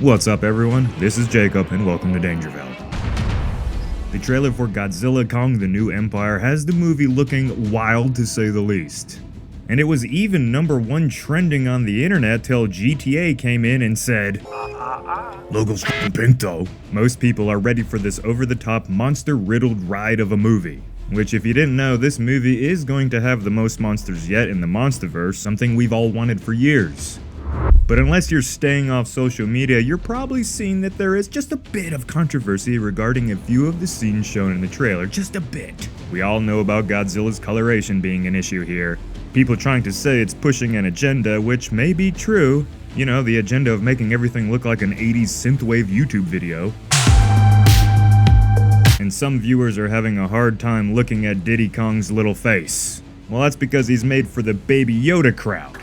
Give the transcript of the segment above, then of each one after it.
What's up everyone, this is Jacob and welcome to Dangerville. The trailer for Godzilla Kong the New Empire has the movie looking wild to say the least. And it was even #1 trending on the internet till GTA came in and said, "Logo's f***ing pink though." Most people are ready for this over-the-top monster-riddled ride of a movie. Which, if you didn't know, this movie is going to have the most monsters yet in the Monsterverse, something we've all wanted for years. But unless you're staying off social media, you're probably seeing that there is just a bit of controversy regarding a few of the scenes shown in the trailer, just a bit. We all know about Godzilla's coloration being an issue here. People trying to say it's pushing an agenda, which may be true. You know, the agenda of making everything look like an 80s synthwave YouTube video. And some viewers are having a hard time looking at Diddy Kong's little face. Well, that's because he's made for the Baby Yoda crowd.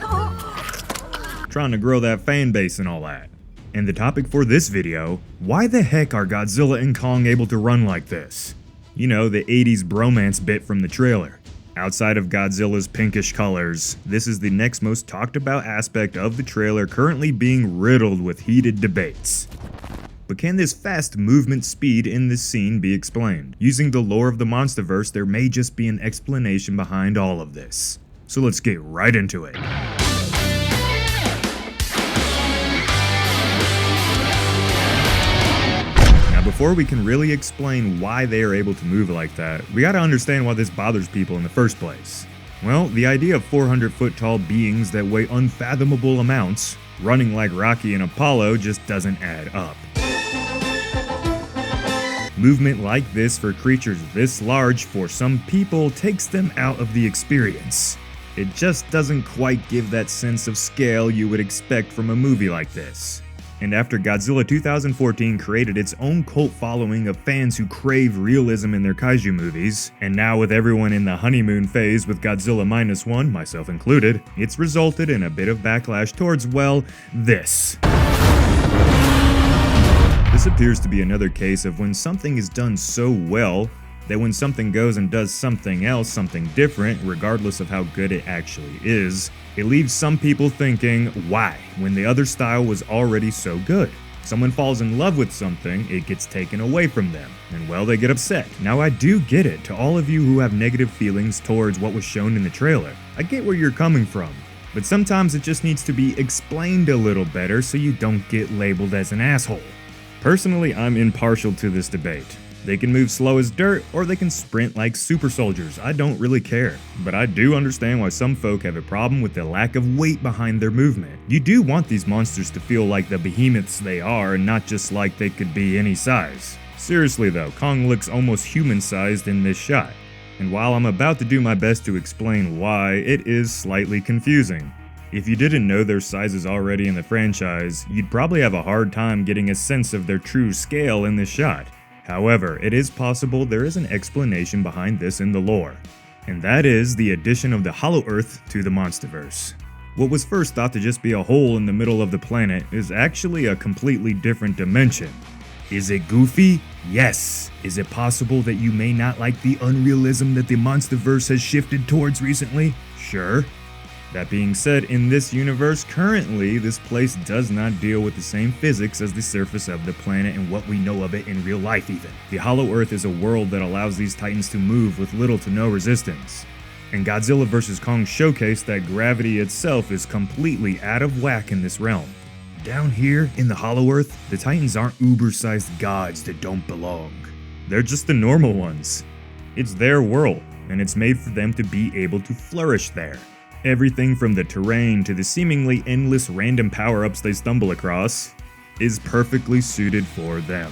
Trying to grow that fan base and all that. And the topic for this video, why the heck are Godzilla and Kong able to run like this? You know, the 80s bromance bit from the trailer. Outside of Godzilla's pinkish colors, this is the next most talked about aspect of the trailer, currently being riddled with heated debates. But can this fast movement speed in this scene be explained? Using the lore of the Monsterverse, there may just be an explanation behind all of this. So let's get right into it. Before we can really explain why they are able to move like that, we gotta understand why this bothers people in the first place. Well, the idea of 400-foot tall beings that weigh unfathomable amounts, running like Rocky and Apollo, just doesn't add up. Movement like this for creatures this large for some people takes them out of the experience. It just doesn't quite give that sense of scale you would expect from a movie like this. And after Godzilla 2014 created its own cult following of fans who crave realism in their kaiju movies, and now with everyone in the honeymoon phase with Godzilla -1, myself included, it's resulted in a bit of backlash towards, well, this. This appears to be another case of when something is done so well, that when something goes and does something else, something different, regardless of how good it actually is, it leaves some people thinking, why, when the other style was already so good? Someone falls in love with something, it gets taken away from them, and well, they get upset. Now I do get it, to all of you who have negative feelings towards what was shown in the trailer. I get where you're coming from, but sometimes it just needs to be explained a little better so you don't get labeled as an asshole. Personally, I'm impartial to this debate. They can move slow as dirt, or they can sprint like super soldiers, I don't really care. But I do understand why some folk have a problem with the lack of weight behind their movement. You do want these monsters to feel like the behemoths they are, and not just like they could be any size. Seriously though, Kong looks almost human-sized in this shot. And while I'm about to do my best to explain why, it is slightly confusing. If you didn't know their sizes already in the franchise, you'd probably have a hard time getting a sense of their true scale in this shot. However, it is possible there is an explanation behind this in the lore, and that is the addition of the Hollow Earth to the Monsterverse. What was first thought to just be a hole in the middle of the planet is actually a completely different dimension. Is it goofy? Yes. Is it possible that you may not like the unrealism that the Monsterverse has shifted towards recently? Sure. That being said, in this universe, currently, this place does not deal with the same physics as the surface of the planet and what we know of it in real life even. The Hollow Earth is a world that allows these titans to move with little to no resistance. And Godzilla vs. Kong showcased that gravity itself is completely out of whack in this realm. Down here, in the Hollow Earth, the titans aren't uber-sized gods that don't belong. They're just the normal ones. It's their world, and it's made for them to be able to flourish there. Everything from the terrain to the seemingly endless random power-ups they stumble across is perfectly suited for them.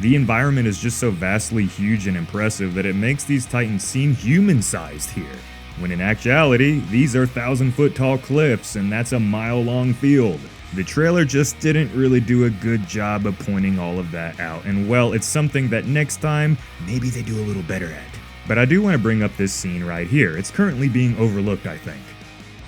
The environment is just so vastly huge and impressive that it makes these titans seem human-sized here, when in actuality, these are 1,000-foot tall cliffs and that's a mile-long field. The trailer just didn't really do a good job of pointing all of that out, and well, it's something that next time, maybe they do a little better at. But I do want to bring up this scene right here. It's currently being overlooked, I think.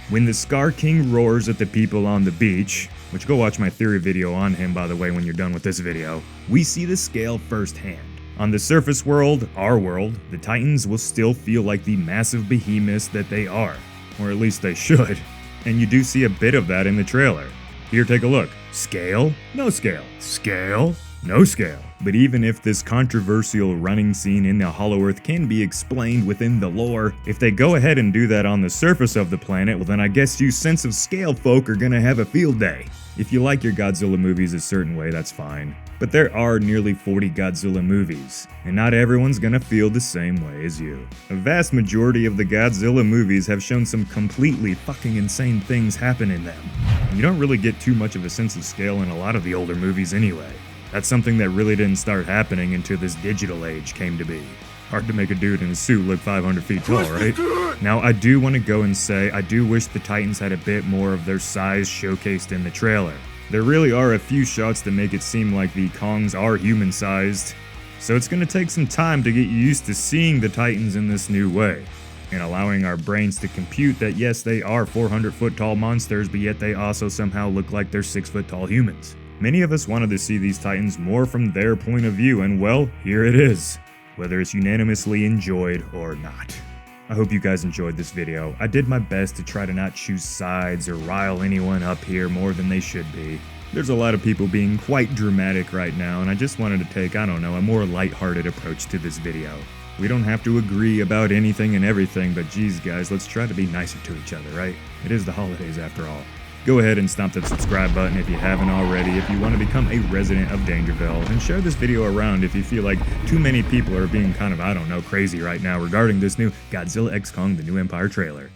When the Scar King roars at the people on the beach, which go watch my theory video on him by the way when you're done with this video, we see the scale firsthand. On the surface world, our world, the Titans will still feel like the massive behemoths that they are, or at least they should, and you do see a bit of that in the trailer. Here, take a look. Scale? No scale. Scale? No scale. But even if this controversial running scene in the Hollow Earth can be explained within the lore, if they go ahead and do that on the surface of the planet, well then I guess you sense of scale folk are gonna have a field day. If you like your Godzilla movies a certain way, that's fine. But there are nearly 40 Godzilla movies, and not everyone's gonna feel the same way as you. A vast majority of the Godzilla movies have shown some completely fucking insane things happen in them. You don't really get too much of a sense of scale in a lot of the older movies anyway. That's something that really didn't start happening until this digital age came to be. Hard to make a dude in a suit look 500 feet tall, right? Now, I do want to go and say, I do wish the Titans had a bit more of their size showcased in the trailer. There really are a few shots that make it seem like the Kongs are human-sized, so it's going to take some time to get used to seeing the Titans in this new way, and allowing our brains to compute that yes, they are 400-foot tall monsters, but yet they also somehow look like they're 6-foot tall humans. Many of us wanted to see these Titans more from their point of view, and well, here it is, whether it's unanimously enjoyed or not. I hope you guys enjoyed this video. I did my best to try to not choose sides or rile anyone up here more than they should be. There's a lot of people being quite dramatic right now, and I just wanted to take, I don't know, a more lighthearted approach to this video. We don't have to agree about anything and everything, but geez guys, let's try to be nicer to each other, right? It is the holidays after all. Go ahead and stomp that subscribe button if you haven't already if you want to become a resident of Dangerville, and share this video around if you feel like too many people are being kind of, I don't know, crazy right now regarding this new Godzilla x Kong: The New Empire trailer.